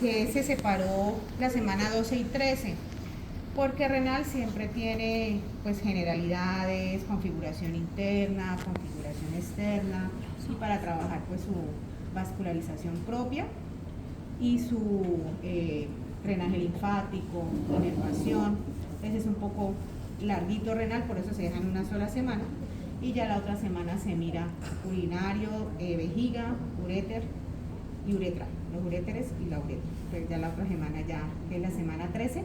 que se separó la semana 12 y 13, porque renal siempre tiene pues generalidades, configuración interna, configuración externa, y para trabajar pues su vascularización propia y su drenaje linfático, inervación. Entonces es un poco larguito renal, por eso se deja en una sola semana, y ya la otra semana se mira urinario, vejiga, uréter y uretra, los uréteres y la uretra. Entonces ya la otra semana, ya es la semana 13,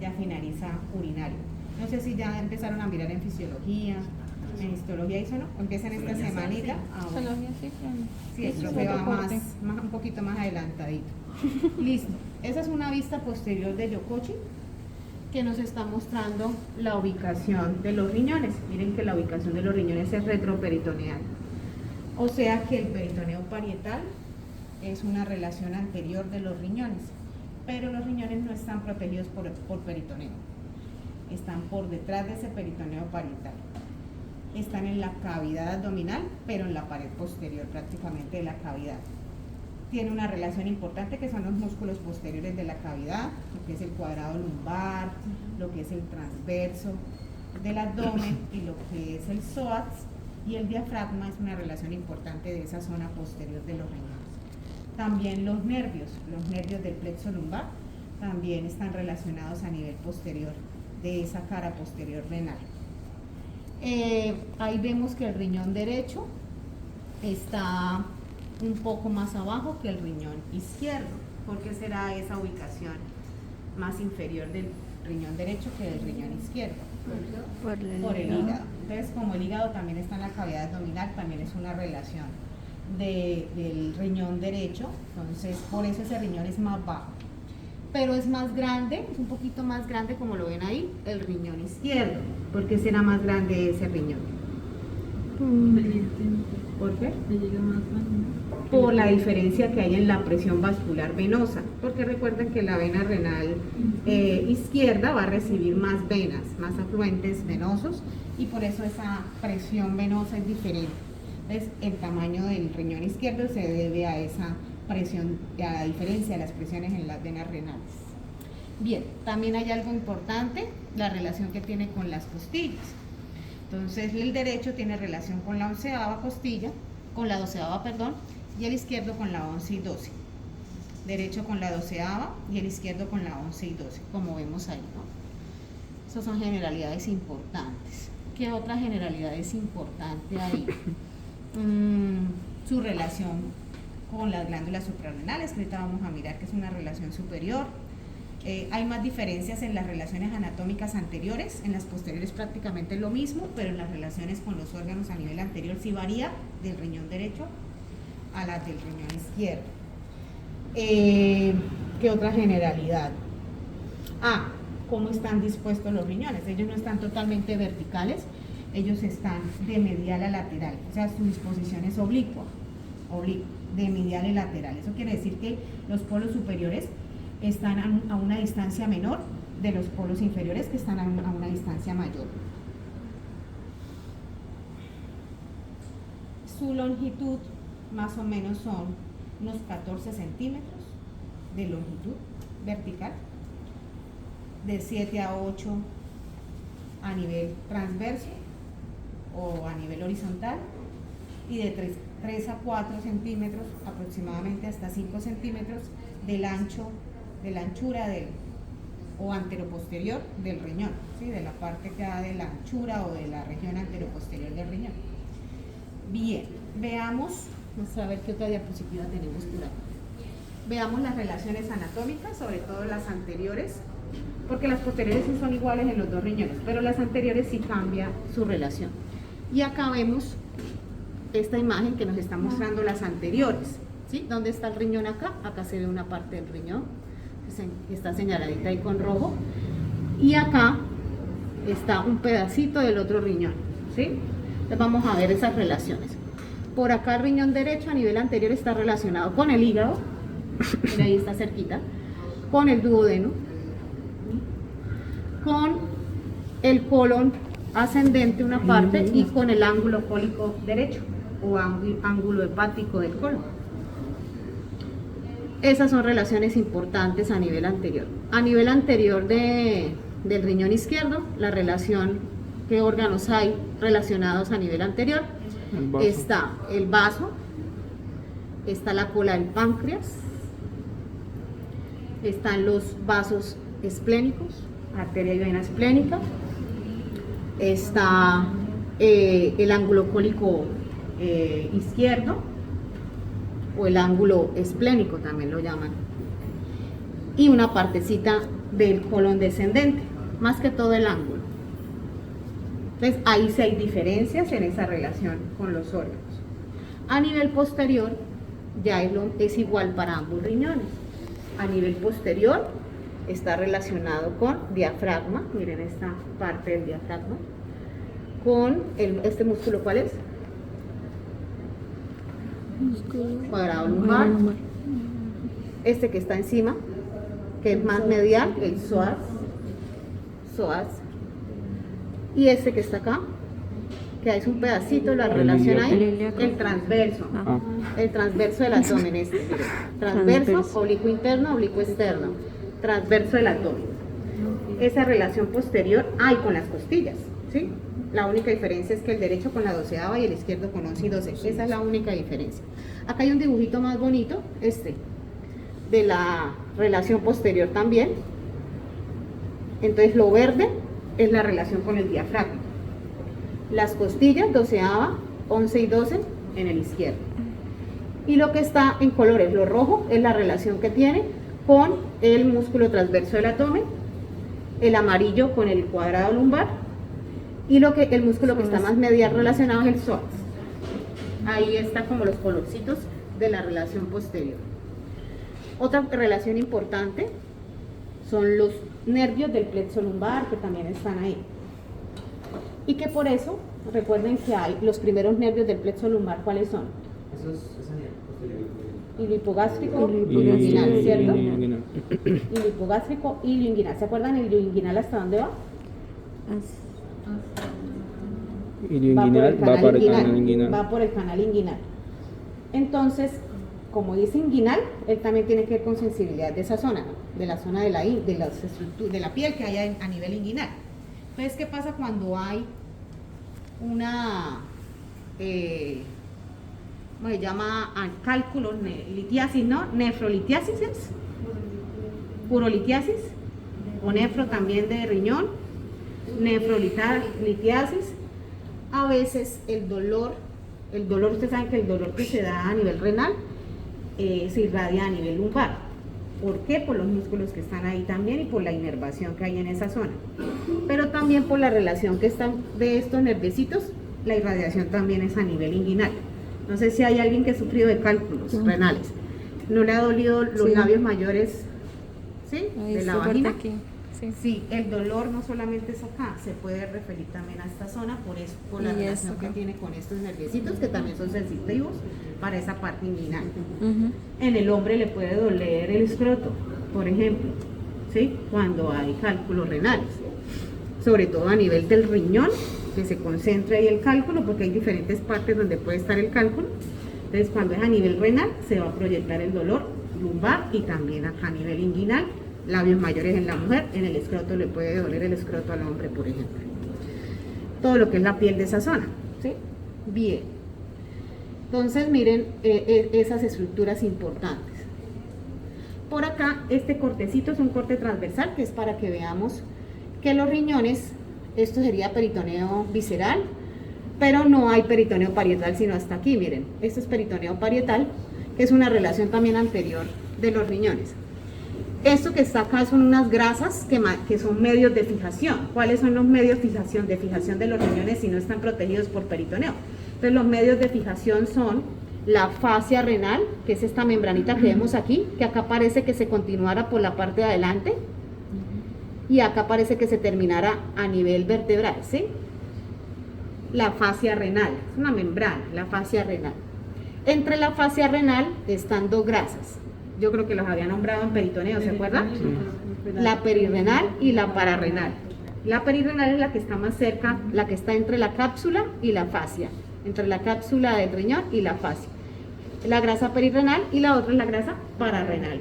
ya finaliza urinario. No sé si ya empezaron a mirar en fisiología, en histología, ¿eso no? Empiezan esta semanita. Histología sí, sí, el profe va un poquito más adelantadito. Listo. Esa es una vista posterior de Yokochi que nos está mostrando la ubicación de los riñones. Miren que la ubicación de los riñones es retroperitoneal. O sea que el peritoneo parietal es una relación anterior de los riñones, pero los riñones no están protegidos por peritoneo. Están por detrás de ese peritoneo parietal. Están en la cavidad abdominal, pero en la pared posterior prácticamente de la cavidad. Tiene una relación importante que son los músculos posteriores de la cavidad, lo que es el cuadrado lumbar, lo que es el transverso del abdomen y lo que es el psoas, y el diafragma es una relación importante de esa zona posterior de los riñones. También los nervios del plexo lumbar también están relacionados a nivel posterior de esa cara posterior renal. Ahí vemos que el riñón derecho está un poco más abajo que el riñón izquierdo. ¿Por qué será esa ubicación más inferior del riñón derecho que del riñón izquierdo? Por el hígado. Entonces, como el hígado también está en la cavidad abdominal, también es una relación del riñón derecho, entonces por eso ese riñón es más bajo. Pero es más grande, es un poquito más grande, como lo ven ahí, el riñón izquierdo. ¿Por qué será más grande ese riñón? ¿Por qué? Por la diferencia que hay en la presión vascular venosa, porque recuerden que la vena renal izquierda va a recibir más venas, más afluentes venosos, y por eso esa presión venosa es diferente. Entonces, el tamaño del riñón izquierdo se debe a esa presión, a la diferencia de las presiones en las venas renales. Bien, también hay algo importante, la relación que tiene con las costillas. Entonces, el derecho tiene relación con la 11ª costilla, con la 12ª, perdón, y el izquierdo con la 11 y 12. Derecho con la 12ª y el izquierdo con la 11 y 12, como vemos ahí, ¿no? Esas son generalidades importantes. ¿Qué otra generalidad es importante ahí? Su relación con las glándulas suprarrenales, que ahorita vamos a mirar que es una relación superior. Hay más diferencias en las relaciones anatómicas anteriores, en las posteriores prácticamente lo mismo, pero en las relaciones con los órganos a nivel anterior sí varía del riñón derecho a las del riñón izquierdo. ¿Qué otra generalidad? ¿Cómo están dispuestos los riñones? Ellos no están totalmente verticales, ellos están de medial a lateral, o sea, su disposición es oblicua, de medial y lateral. Eso quiere decir que los polos superiores están a una distancia menor de los polos inferiores, que están a una distancia mayor. Su longitud más o menos son unos 14 centímetros de longitud vertical, de 7 a 8 a nivel transverso o a nivel horizontal, y de 3 a 4 centímetros aproximadamente hasta 5 centímetros del ancho, de la anchura o anteroposterior del riñón, ¿sí? De la parte que da de la anchura o de la región anteroposterior del riñón. Bien, veamos, vamos a ver qué otra diapositiva tenemos por aquí. Veamos las relaciones anatómicas, sobre todo las anteriores, porque las posteriores sí son iguales en los dos riñones, pero las anteriores sí cambia su relación. Y acá vemos esta imagen que nos está mostrando las anteriores, ¿sí? ¿Dónde está el riñón acá? Acá se ve una parte del riñón, que está señaladita ahí con rojo, y acá está un pedacito del otro riñón, ¿sí? Entonces vamos a ver esas relaciones. Por acá el riñón derecho a nivel anterior está relacionado con el hígado, mira ahí está cerquita, con el duodeno, con el colon ascendente una parte y con el ángulo cólico derecho o ángulo hepático del colon. Esas son relaciones importantes a nivel anterior. A nivel anterior del riñón izquierdo, la relación, ¿qué órganos hay relacionados a nivel anterior? Está el vaso, está la cola del páncreas, están los vasos esplénicos, arteria y vena esplénica, está el ángulo cólico izquierdo, o el ángulo esplénico también lo llaman, y una partecita del colon descendente, más que todo el ángulo. Entonces ahí sí hay diferencias en esa relación con los órganos. A nivel posterior ya es igual para ambos riñones. A nivel posterior está relacionado con diafragma, miren esta parte del diafragma, con este músculo, ¿cuál es? Cuadrado lumbar. Este que está encima, que es más medial, el psoas, y este que está acá, que es un pedacito, la relación ahí, el transverso del abdomen, este, transverso, oblicuo interno, oblicuo externo, transverso del abdomen. Esa relación posterior hay con las costillas, ¿sí? La única diferencia es que el derecho con la 12ª y el izquierdo con 11 y 12. Esa es la única diferencia. Acá hay un dibujito más bonito, de la relación posterior también. Entonces lo verde es la relación con el diafragma. Las costillas, 12ª, 11 y 12 en el izquierdo. Y lo que está en colores, lo rojo, es la relación que tiene con el músculo transverso del abdomen, el amarillo con el cuadrado lumbar, y el músculo que está más medial relacionado es el psoas. Ahí está como los colorcitos de la relación posterior. Otra relación importante son los nervios del plexo lumbar, que también están ahí. Y que por eso, recuerden que hay los primeros nervios del plexo lumbar, ¿cuáles son? Ilipogástrico y ilioinguinal, ¿cierto? Ilipogástrico y ilioinguinal. ¿Se acuerdan el ilioinguinal hasta dónde va? Ilioinguinal va por el canal inguinal. Va por el canal inguinal. Entonces, como dice inguinal, él también tiene que ver con sensibilidad de esa zona, ¿no? De la zona de la piel que hay a nivel inguinal. Entonces, ¿qué pasa cuando hay una, ¿cómo se llama? Cálculo, litiasis, ¿no? Nefrolitiasis, urolitiasis, o nefro también de riñón, nefrolitiasis. A veces el dolor, ustedes saben que el dolor que se da a nivel renal se irradia a nivel lumbar. ¿Por qué? Por los músculos que están ahí también y por la inervación que hay en esa zona. Pero también por la relación que están de estos nerviecitos, la irradiación también es a nivel inguinal. No sé si hay alguien que ha sufrido de cálculos renales. ¿No le ha dolido los labios mayores, ¿sí? De la vagina? Aquí. Sí, el dolor no solamente es acá, se puede referir también a esta zona, por eso, por la relación que tiene con estos nerviecitos que también son sensitivos para esa parte inguinal. En el hombre le puede doler el escroto, por ejemplo, ¿sí? Cuando hay cálculos renales, sobre todo a nivel del riñón, que se concentra ahí el cálculo, porque hay diferentes partes donde puede estar el cálculo. Entonces, cuando es a nivel renal, se va a proyectar el dolor lumbar y también acá a nivel inguinal. Labios mayores en la mujer, en el escroto le puede doler el escroto al hombre, por ejemplo. Todo lo que es la piel de esa zona, ¿sí? Bien. Entonces, miren esas estructuras importantes. Por acá, este cortecito es un corte transversal, que es para que veamos que los riñones, esto sería peritoneo visceral, pero no hay peritoneo parietal sino hasta aquí, miren. Esto es peritoneo parietal, que es una relación también anterior de los riñones. Esto que está acá son unas grasas que son medios de fijación. ¿Cuáles son los medios de fijación de los riñones si no están protegidos por peritoneo? Entonces los medios de fijación son la fascia renal, que es esta membranita que vemos aquí, que acá parece que se continuara por la parte de adelante y acá parece que se terminara a nivel vertebral, ¿sí? La fascia renal, es una membrana, la fascia renal. Entre la fascia renal están dos grasas. Yo creo que los había nombrado en peritoneo, ¿se acuerdan? Sí. La perirrenal y la pararrenal. La perirrenal es la que está más cerca, la que está entre la cápsula y la fascia, entre la cápsula del riñón y la fascia. la grasa perirrenal y la otra es la grasa pararrenal.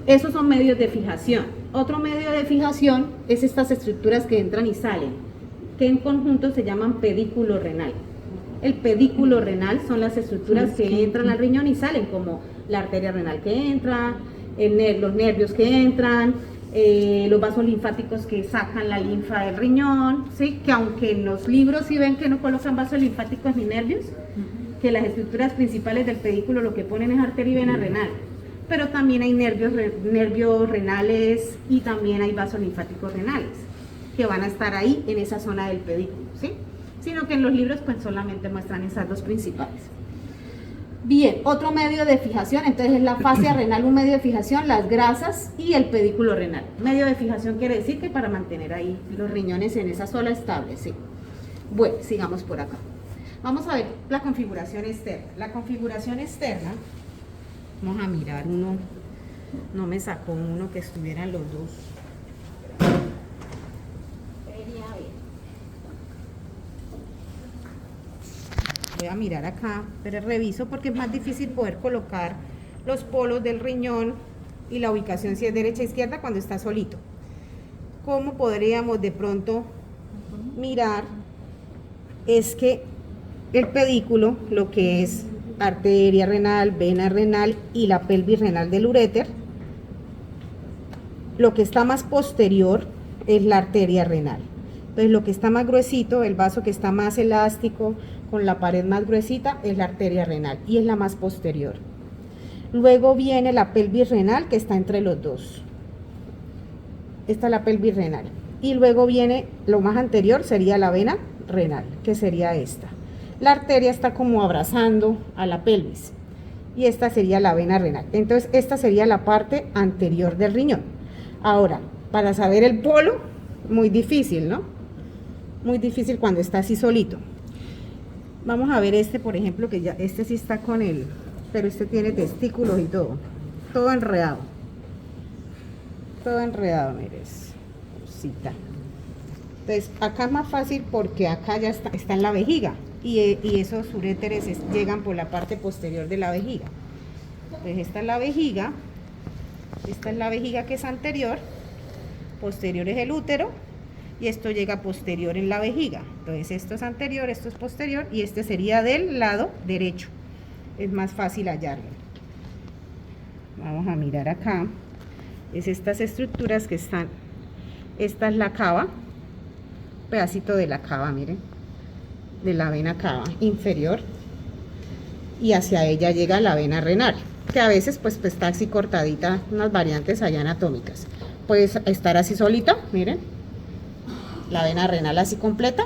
Esos son medios de fijación. Otro medio de fijación es estas estructuras que entran y salen, que en conjunto se llaman pedículo renal. El pedículo renal son las estructuras que entran al riñón y salen, como la arteria renal que entra, los nervios que entran, los vasos linfáticos que sacan la linfa del riñón, ¿sí? Que aunque en los libros sí ven que no colocan vasos linfáticos ni nervios, que las estructuras principales del pedículo lo que ponen es arteria y vena renal, pero también hay nervios renales y también hay vasos linfáticos renales que van a estar ahí en esa zona del pedículo, ¿sí? Sino que en los libros pues solamente muestran esas dos principales. Bien, otro medio de fijación, entonces es la fascia renal, un medio de fijación, las grasas y el pedículo renal. Medio de fijación quiere decir que para mantener ahí los riñones en esa zona estable, ¿sí? Bueno, sigamos por acá. Vamos a ver la configuración externa. La configuración externa, vamos a mirar uno, no me sacó uno que estuvieran los dos. Voy a mirar acá, pero reviso porque es más difícil poder colocar los polos del riñón y la ubicación si es derecha e izquierda cuando está solito. ¿Cómo podríamos de pronto mirar? Es que el pedículo, lo que es arteria renal, vena renal y la pelvis renal del uréter, lo que está más posterior es la arteria renal. Entonces lo que está más gruesito, el vaso que está más elástico, con la pared más gruesita, es la arteria renal y es la más posterior. Luego viene la pelvis renal que está entre los dos. Esta es la pelvis renal. Y luego viene lo más anterior, sería la vena renal, que sería esta. La arteria está como abrazando a la pelvis y esta sería la vena renal. Entonces esta sería la parte anterior del riñón. Ahora, para saber el polo, muy difícil, ¿no? Muy difícil cuando está así solito. Vamos a ver este, por ejemplo, que ya este sí está con él, pero este tiene testículos y todo enredado. Todo enredado, mires, cosita. Entonces, acá es más fácil porque acá ya está en la vejiga y esos uréteres llegan por la parte posterior de la vejiga. Entonces, esta es la vejiga que es anterior, posterior es el útero. Y esto llega posterior en la vejiga. Entonces esto es anterior, esto es posterior y este sería del lado derecho. Es más fácil hallarlo. Vamos a mirar acá. Es estas estructuras que están. Esta es la cava. Pedacito de la cava, miren. De la vena cava inferior. Y hacia ella llega la vena renal. Que a veces pues está así cortadita, unas variantes allá anatómicas. Puede estar así solita, miren. La vena renal así completa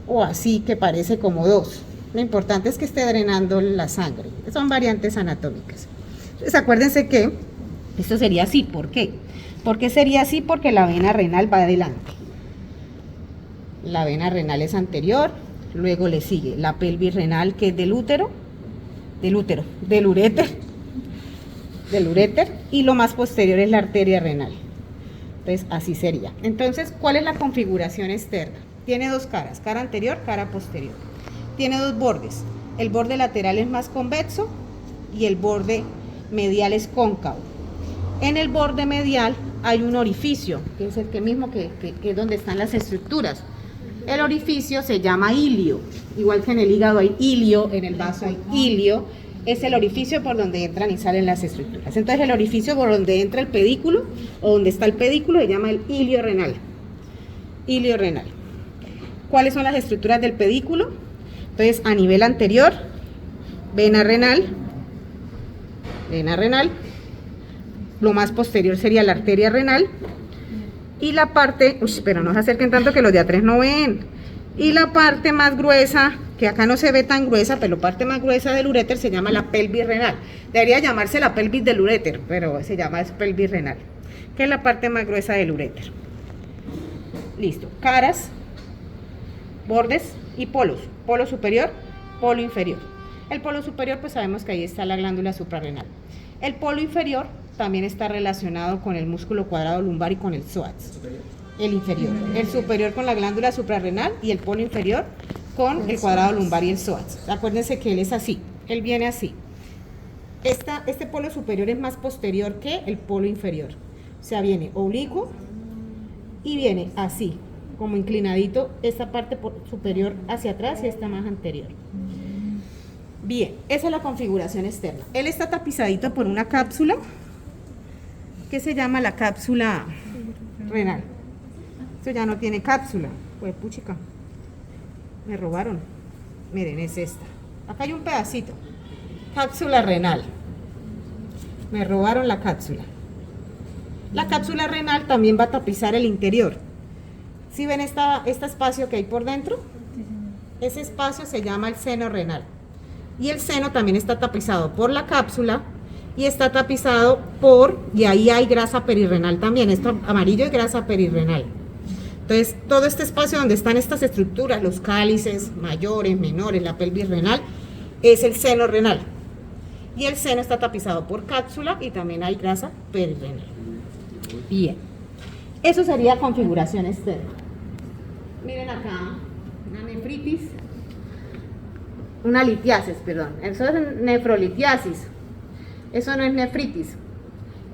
o así que parece como dos. Lo importante es que esté drenando la sangre. Son variantes anatómicas. Entonces acuérdense que esto sería así. ¿Por qué? ¿Por qué sería así? Porque la vena renal va adelante. La vena renal es anterior, luego le sigue la pelvis renal que es del uréter y lo más posterior es la arteria renal. Entonces así sería. Entonces, ¿cuál es la configuración externa? Tiene dos caras, cara anterior, cara posterior. Tiene dos bordes. El borde lateral es más convexo y el borde medial es cóncavo. En el borde medial hay un orificio, que es el que mismo que es donde están las estructuras. El orificio se llama ilio, igual que en el hígado hay ilio, en el vaso hay ilio. Es el orificio por donde entran y salen las estructuras. Entonces el orificio por donde entra el pedículo o donde está el pedículo se llama el ilio renal. Ilio renal. ¿Cuáles son las estructuras del pedículo? Entonces a nivel anterior, vena renal. Lo más posterior sería la arteria renal. Y la parte, pero no se acerquen tanto que los de atrás no ven. Y la parte más gruesa, que acá no se ve tan gruesa, pero la parte más gruesa del uréter se llama la pelvis renal. Debería llamarse la pelvis del uréter, pero se llama pelvis renal, que es la parte más gruesa del uréter. Listo. Caras, bordes y polos. Polo superior, polo inferior. El polo superior, pues sabemos que ahí está la glándula suprarrenal. El polo inferior también está relacionado con el músculo cuadrado lumbar y con el psoas. El inferior. El superior con la glándula suprarrenal y el polo inferior con el cuadrado lumbar y el psoas. Acuérdense que él es así. él viene así. Este polo superior es más posterior que el polo inferior. O sea, viene oblicuo y viene así, como inclinadito, esta parte superior hacia atrás y esta más anterior. Bien, esa es la configuración externa. Él está tapizadito por una cápsula que se llama la cápsula renal. Esto ya no tiene cápsula. Pues puchica, me robaron. Miren, es esta. Acá hay un pedacito. Cápsula renal. Me robaron la cápsula. La cápsula renal también va a tapizar el interior. ¿Sí ven este espacio que hay por dentro? Ese espacio se llama el seno renal. Y el seno también está tapizado por la cápsula y está tapizado y ahí hay grasa perirrenal también. Esto amarillo es grasa perirrenal. Entonces, todo este espacio donde están estas estructuras, los cálices mayores, menores, la pelvis renal, es el seno renal. Y el seno está tapizado por cápsula y también hay grasa perirrenal. Bien. Eso sería configuración externa. Miren acá, una nefritis, una litiasis, perdón. Eso es nefrolitiasis. Eso no es nefritis,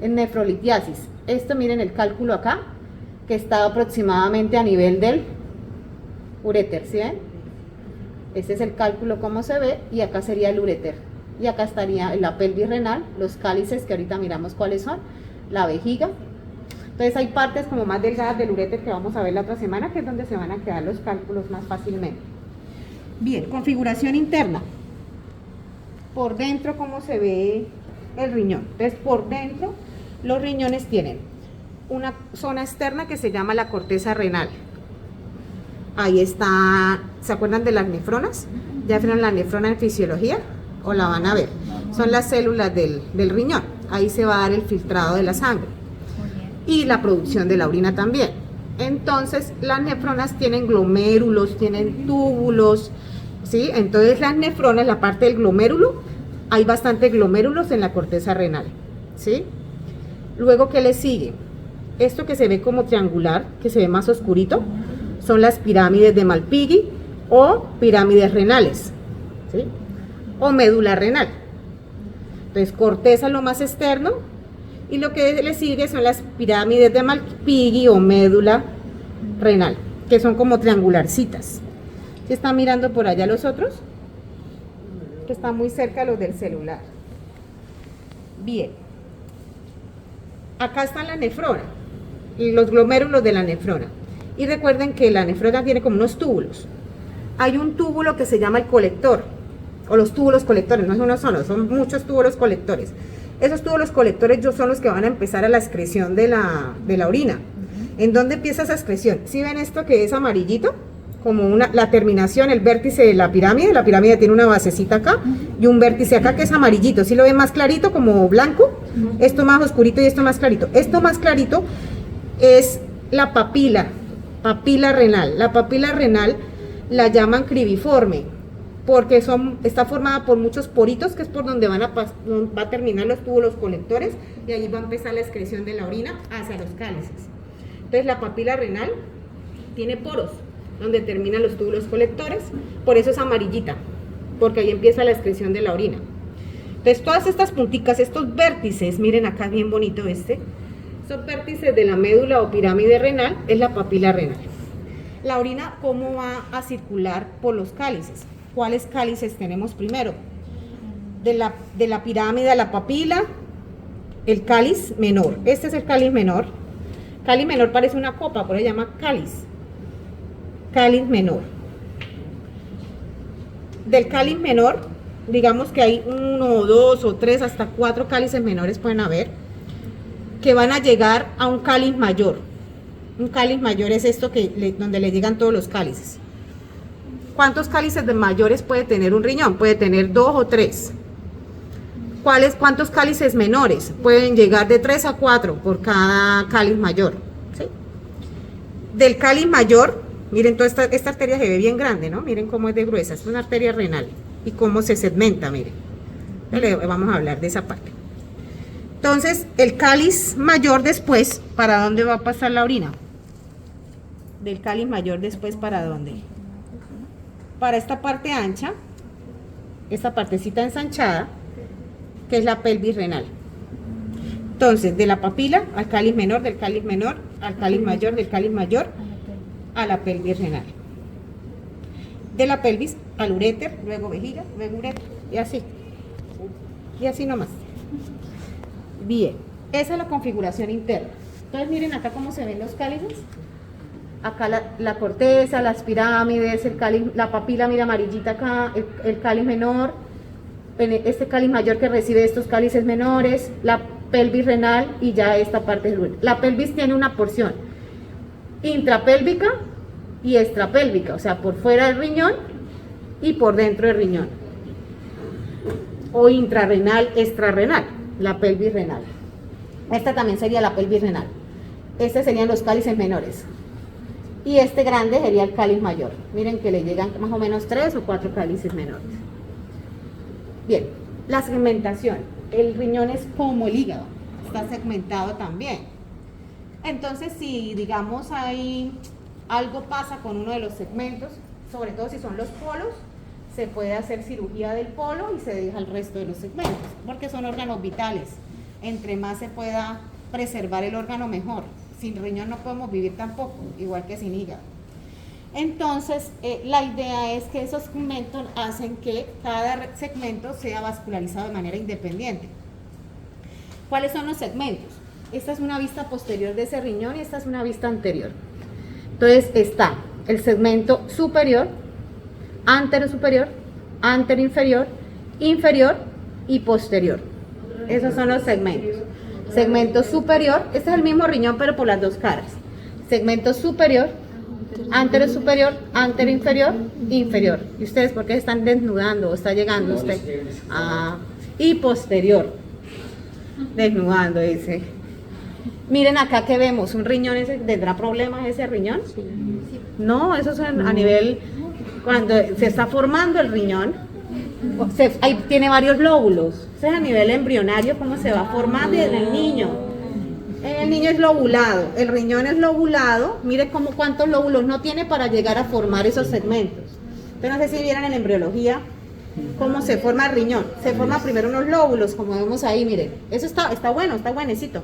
es nefrolitiasis. Esto, miren el cálculo acá, que está aproximadamente a nivel del uréter, ¿sí ven? Este es el cálculo como se ve, y acá sería el uréter. Y acá estaría la pelvis renal, los cálices, que ahorita miramos cuáles son, la vejiga. Entonces hay partes como más delgadas del uréter que vamos a ver la otra semana, que es donde se van a quedar los cálculos más fácilmente. Bien, configuración interna. Por dentro, ¿cómo se ve el riñón? Entonces, por dentro, los riñones tienen una zona externa que se llama la corteza renal. Ahí está, ¿se acuerdan de las nefronas? ¿Ya vieron la nefrona en fisiología? ¿O la van a ver? Son las células del riñón. Ahí se va a dar el filtrado de la sangre. Y la producción de la orina también. Entonces, las nefronas tienen glomérulos, tienen túbulos, ¿sí? Entonces, las nefronas, la parte del glomérulo, hay bastantes glomérulos en la corteza renal, ¿sí? Luego, ¿qué le sigue? Esto que se ve como triangular, que se ve más oscurito, son las pirámides de Malpighi o pirámides renales, ¿sí? O médula renal. Entonces, corteza lo más externo, y lo que le sigue son las pirámides de Malpighi o médula renal, que son como triangularcitas. ¿Se están mirando por allá los otros? Que están muy cerca los del celular. Bien. Acá está la nefrona, y los glomérulos de la nefrona. Y recuerden que la nefrona tiene como unos túbulos. Hay un túbulo que se llama el colector, o los túbulos colectores, no es uno solo, son muchos túbulos colectores. Esos túbulos colectores son los que van a empezar a la excreción de la orina. ¿En dónde empieza esa excreción? ¿Sí ven esto que es amarillito? Como la terminación, el vértice de la pirámide tiene una basecita acá y un vértice acá que es amarillito. ¿Sí lo ven más clarito, como blanco? Esto más oscurito y esto más clarito. Esto más clarito es la papila renal. La papila renal la llaman cribiforme, porque está formada por muchos poritos, que es por donde va a terminar los túbulos colectores, y allí va a empezar la excreción de la orina hacia los cálices. Entonces, la papila renal tiene poros, donde terminan los túbulos colectores, por eso es amarillita, porque ahí empieza la excreción de la orina. Entonces, todas estas punticas, estos vértices, miren acá bien bonito son vértices de la médula o pirámide renal, es la papila renal. La orina, ¿cómo va a circular por los cálices? ¿Cuáles cálices tenemos primero? De la pirámide a la papila, el cáliz menor. Este es el cáliz menor. Cáliz menor parece una copa, por eso se llama cáliz. Cáliz menor. Del cáliz menor, digamos que hay 1 o 2 o 3 hasta 4 cálices menores pueden haber, que van a llegar a un cáliz mayor. Un cáliz mayor es esto donde le llegan todos los cálices. ¿Cuántos cálices de mayores puede tener un riñón? Puede tener 2 o 3. ¿Cuántos cálices menores? Pueden llegar de 3 a 4 por cada cáliz mayor, ¿sí? Del cáliz mayor, miren, toda esta arteria se ve bien grande, ¿no? Miren cómo es de gruesa, es una arteria renal. Y cómo se segmenta, miren. Vamos a hablar de esa parte. Entonces, el cáliz mayor después, ¿para dónde va a pasar la orina? Del cáliz mayor después, ¿para dónde? Para esta parte ancha, esta partecita ensanchada, que es la pelvis renal. Entonces, de la papila al cáliz menor, del cáliz menor al cáliz mayor, del cáliz mayor a la pelvis renal. De la pelvis al uréter, luego vejiga, luego uréter, y así. Y así nomás. Bien, esa es la configuración interna. Entonces miren acá cómo se ven los cálices. Acá la corteza, las pirámides, el cáliz, la papila, mira amarillita acá, el cáliz menor, este cáliz mayor que recibe estos cálices menores, la pelvis renal y ya esta parte del útero. La pelvis tiene una porción intrapélvica y extrapélvica, o sea, por fuera del riñón y por dentro del riñón. O intrarrenal, extrarrenal, la pelvis renal. Esta también sería la pelvis renal. Estos serían los cálices menores. Y este grande sería el cáliz mayor. Miren que le llegan más o menos 3 o 4 cálices menores. Bien, la segmentación. El riñón es como el hígado, está segmentado también. Entonces, si digamos hay algo pasa con uno de los segmentos, sobre todo si son los polos, se puede hacer cirugía del polo y se deja el resto de los segmentos, porque son órganos vitales. Entre más se pueda preservar el órgano, mejor. Sin riñón no podemos vivir tampoco, igual que sin hígado. Entonces, la idea es que esos segmentos hacen que cada segmento sea vascularizado de manera independiente. ¿Cuáles son los segmentos? Esta es una vista posterior de ese riñón y esta es una vista anterior. Entonces está el segmento superior, anterosuperior, anteroinferior, inferior y posterior. Esos son los segmentos. Segmento superior, este es el mismo riñón pero por las dos caras. Segmento superior, anterosuperior, anteroinferior, inferior. ¿Y ustedes por qué están desnudando o está llegando usted? Y posterior. Desnudando, dice. Miren acá que vemos, un riñón, ¿tendrá problemas ese riñón? No, eso es a nivel, cuando se está formando el riñón, ahí tiene varios lóbulos. Eso es a nivel embrionario, cómo se va formando en el niño. El niño es lobulado, el riñón es lobulado, mire cuántos lóbulos no tiene para llegar a formar esos segmentos. Entonces, no sé si vieran en embriología cómo se forma el riñón. Se forman primero unos lóbulos, como vemos ahí, miren. Eso está bueno, está buenecito.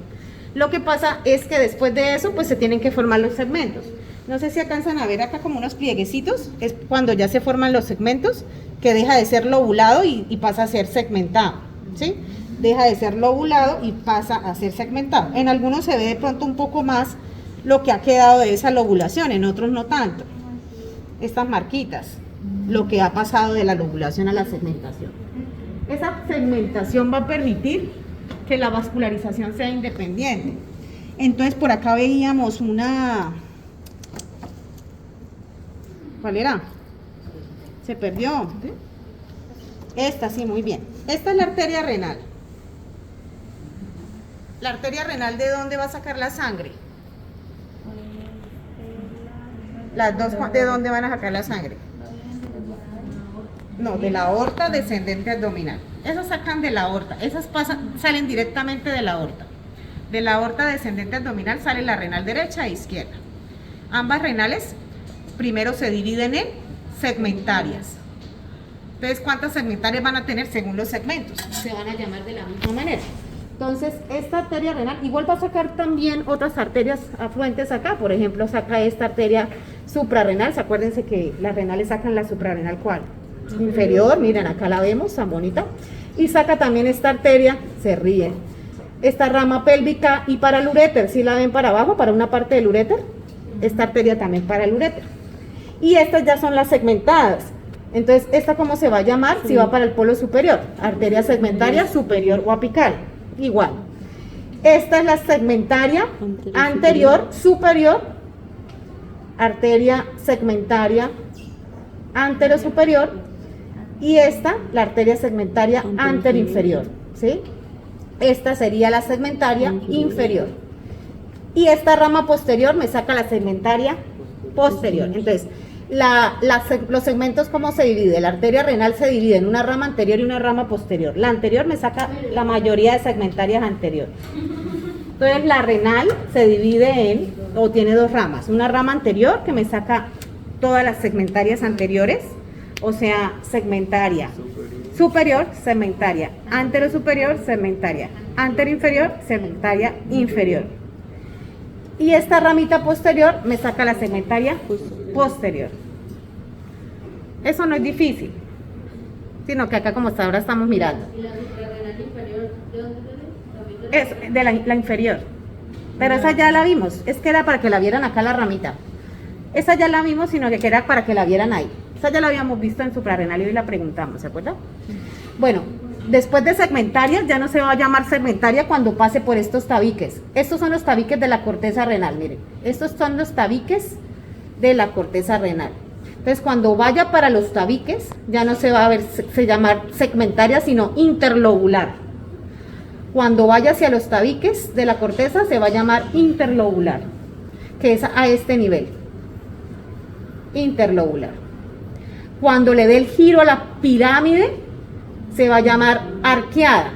Lo que pasa es que después de eso, pues se tienen que formar los segmentos. No sé si alcanzan a ver acá como unos plieguecitos, es cuando ya se forman los segmentos, que deja de ser lobulado y pasa a ser segmentado, ¿sí? Deja de ser lobulado y pasa a ser segmentado. En algunos se ve de pronto un poco más lo que ha quedado de esa lobulación, en otros no tanto. Estas marquitas, lo que ha pasado de la lobulación a la segmentación. Esa segmentación va a permitir que la vascularización sea independiente. Entonces por acá veíamos una... ¿Cuál era? Se perdió. Esta, sí, muy bien. Esta es la arteria renal. ¿La arteria renal de dónde va a sacar la sangre? Las dos, ¿de dónde van a sacar la sangre? No, de la aorta descendente abdominal. Esas sacan de la aorta, esas salen directamente de la aorta. De la aorta descendente abdominal sale la renal derecha e izquierda. Ambas renales primero se dividen en segmentarias. Entonces, ¿cuántas segmentarias van a tener según los segmentos? Se van a llamar de la misma manera. Entonces, esta arteria renal igual va a sacar también otras arterias afluentes acá. Por ejemplo, saca esta arteria suprarrenal. Acuérdense que las renales sacan la suprarrenal, ¿cuál? Inferior, miren, acá la vemos, tan bonita. Y saca también esta arteria, se ríe. Esta rama pélvica y para el uréter, ¿sí la ven para abajo, para una parte del uréter? Esta arteria también para el uréter. Y estas ya son las segmentadas. Entonces, ¿esta cómo se va a llamar? Si va para el polo superior, arteria segmentaria superior o apical, igual. Esta es la segmentaria anterior, superior, arteria segmentaria anterosuperior, y esta, la arteria segmentaria anteroinferior, ¿sí? Esta sería la segmentaria inferior. Y esta rama posterior me saca la segmentaria posterior. Entonces, los segmentos, ¿cómo se divide? La arteria renal se divide en una rama anterior y una rama posterior. La anterior me saca la mayoría de segmentarias anterior. Entonces, la renal se divide en, o tiene dos ramas. Una rama anterior que me saca todas las segmentarias anteriores, o sea, segmentaria superior, segmentaria, antero superior, segmentaria, antero inferior, segmentaria inferior. Y esta ramita posterior me saca la segmentaria posterior. Eso no es difícil, sino que acá como hasta ahora estamos mirando. ¿Y la suprarrenal inferior de dónde viene? Es de la inferior. Pero esa ya la vimos, es que era para que la vieran acá la ramita. Esa ya la vimos, sino que era para que la vieran ahí. Esa ya la habíamos visto en suprarrenal y la preguntamos, ¿se acuerdan? Bueno, después de segmentaria, ya no se va a llamar segmentaria cuando pase por estos tabiques. Estos son los tabiques de la corteza renal, miren. Estos son los tabiques de la corteza renal. Entonces, cuando vaya para los tabiques, ya no se va a ver, se llamar segmentaria, sino interlobular. Cuando vaya hacia los tabiques de la corteza, se va a llamar interlobular, que es a este nivel. Interlobular. Cuando le dé el giro a la pirámide, se va a llamar arqueada.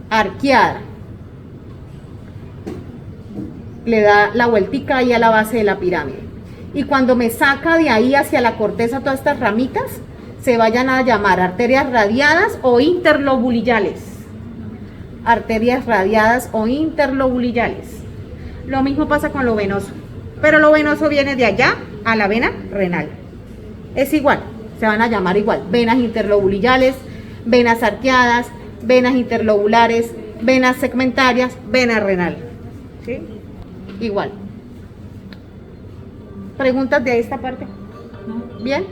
Arqueada. Le da la vueltica ahí a la base de la pirámide. Y cuando me saca de ahí hacia la corteza todas estas ramitas, se vayan a llamar arterias radiadas o interlobulillales. Arterias radiadas o interlobulillales. Lo mismo pasa con lo venoso, pero lo venoso viene de allá a la vena renal. Es igual, se van a llamar igual, venas interlobulillales, venas arqueadas, venas interlobulares, venas segmentarias, vena renal. ¿Sí? Igual. ¿Preguntas de esta parte? ¿Bien?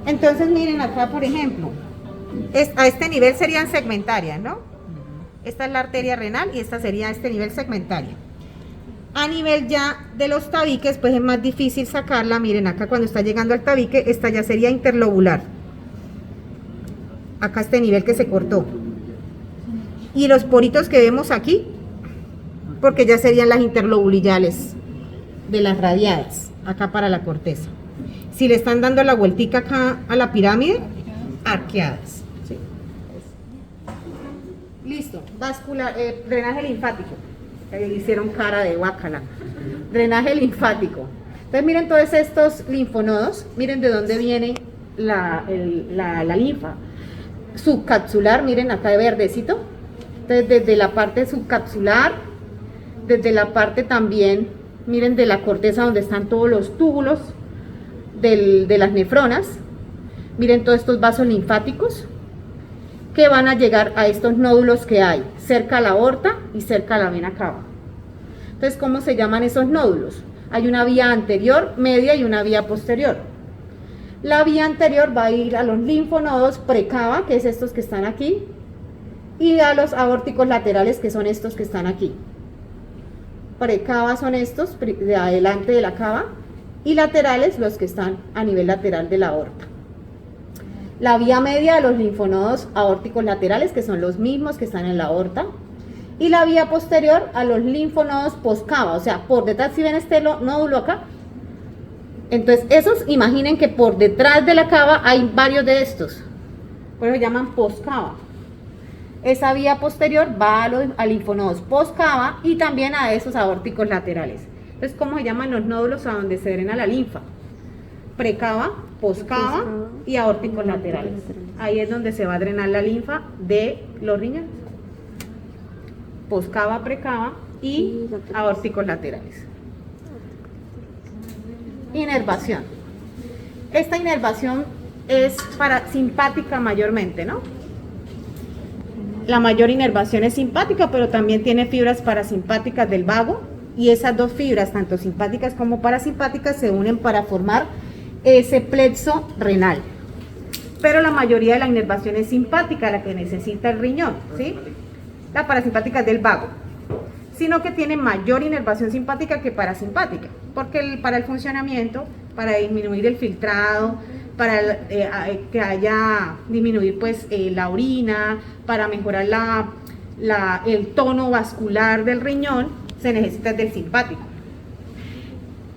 Entonces miren acá, por ejemplo, a este nivel serían segmentarias, ¿no? Esta es la arteria renal y esta sería a este nivel segmentaria. A nivel ya de los tabiques, pues es más difícil sacarla. Miren, acá cuando está llegando al tabique, esta ya sería interlobular. Acá este nivel que se cortó. Y los poritos que vemos aquí, porque ya serían las interlobulillales de las radiadas, acá para la corteza. Si le están dando la vueltica acá a la pirámide, arqueadas. ¿Sí? Listo. Vascular, drenaje linfático. Le hicieron cara de guácala. Drenaje linfático. Entonces miren todos estos linfonodos, miren de dónde viene la linfa. Subcapsular, miren acá de verdecito. Entonces desde la parte subcapsular, desde la parte también, miren de la corteza donde están todos los túbulos de las nefronas. Miren todos estos vasos linfáticos que van a llegar a estos nódulos que hay cerca a la aorta y cerca a la vena cava. Entonces, ¿cómo se llaman esos nódulos? Hay una vía anterior, media y una vía posterior. La vía anterior va a ir a los linfonodos precava, que es estos que están aquí, y a los aórticos laterales, que son estos que están aquí. Precava son estos, de adelante de la cava, y laterales los que están a nivel lateral de la aorta. La vía media de los linfonodos aórticos laterales, que son los mismos que están en la aorta, y la vía posterior a los linfonodos postcava, o sea, por detrás, si ven este nódulo acá, entonces esos, imaginen que por detrás de la cava hay varios de estos, por eso llaman postcava. Esa vía posterior va a linfonodos postcava y también a esos aórticos laterales. Entonces, ¿cómo se llaman los nódulos a donde se drena la linfa? Precava, postcava y aórticos laterales. Ahí es donde se va a drenar la linfa de los riñones. Postcava, precava y aórticos laterales. Inervación. Esta inervación es simpática mayormente, ¿no? La mayor inervación es simpática, pero también tiene fibras parasimpáticas del vago, y esas dos fibras, tanto simpáticas como parasimpáticas, se unen para formar ese plexo renal. Pero la mayoría de la inervación es simpática, la que necesita el riñón, ¿sí? La parasimpática es del vago, sino que tiene mayor inervación simpática que parasimpática, porque para el funcionamiento, para disminuir el filtrado, para que haya disminuir pues la orina, para mejorar el tono vascular del riñón, se necesita del simpático.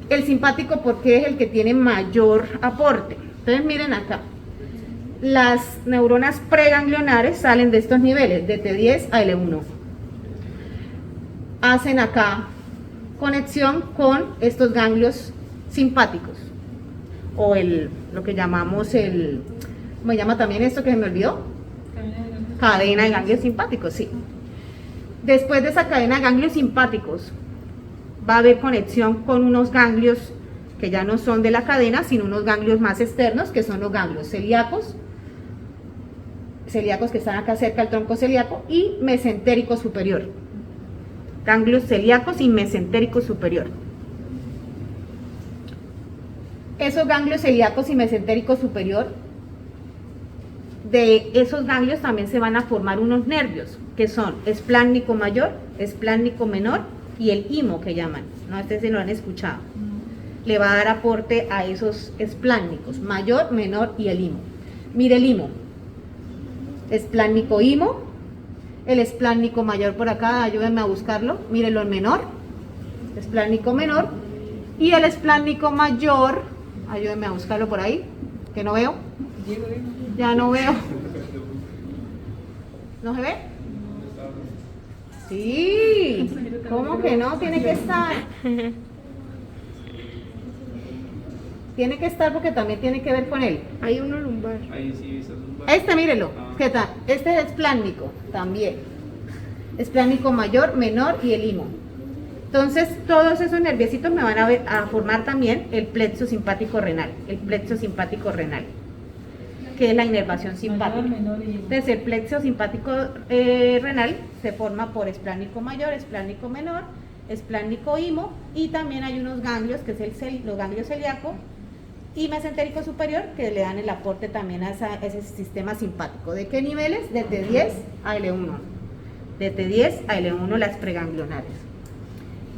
El simpático, porque es el que tiene mayor aporte. Entonces miren acá, las neuronas preganglionares salen de estos niveles, de T10 a L1. Hacen acá conexión con estos ganglios simpáticos, o lo que llamamos el ¿Cómo se llama también esto que se me olvidó? Cadena de ganglios simpáticos, sí. Después de esa cadena de ganglios simpáticos, va a haber conexión con unos ganglios que ya no son de la cadena, sino unos ganglios más externos, que son los ganglios celíacos que están acá cerca del tronco celíaco, y mesentérico superior. Ganglios celíacos y mesentérico superior. Esos ganglios celíacos y mesentérico superior, de esos ganglios también se van a formar unos nervios, que son esplácnico mayor, esplácnico menor y el himo que llaman. No, este sí lo han escuchado. Le va a dar aporte a esos esplácnicos, mayor, menor y el himo. Mire el himo. Esplácnico himo, el esplácnico mayor por acá, ayúdenme a buscarlo, mírenlo el menor, esplácnico menor, y el esplácnico mayor, ayúdenme a buscarlo por ahí, que no veo, ya no veo, ¿no se ve? Sí, ¿cómo que no? Tiene que estar. Tiene que estar porque también tiene que ver con él. Hay uno lumbar. Ahí sí, esa lumbar. Este, mírelo. ¿Qué tal? Este es esplácnico también. Esplácnico mayor, menor y el himo. Entonces, todos esos nerviecitos me van a formar también el plexo simpático renal. El plexo simpático renal, que es la inervación simpática. Entonces, el plexo simpático renal se forma por esplácnico mayor, esplácnico menor, esplácnico himo, y también hay unos ganglios, que es los ganglios celíacos, y mesentérico superior, que le dan el aporte también a ese sistema simpático. ¿De qué niveles? De T10 a L1. De T10 a L1 las preganglionares.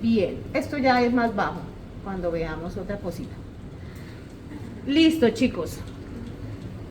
Bien, esto ya es más bajo, cuando veamos otra cosita. Listo, chicos.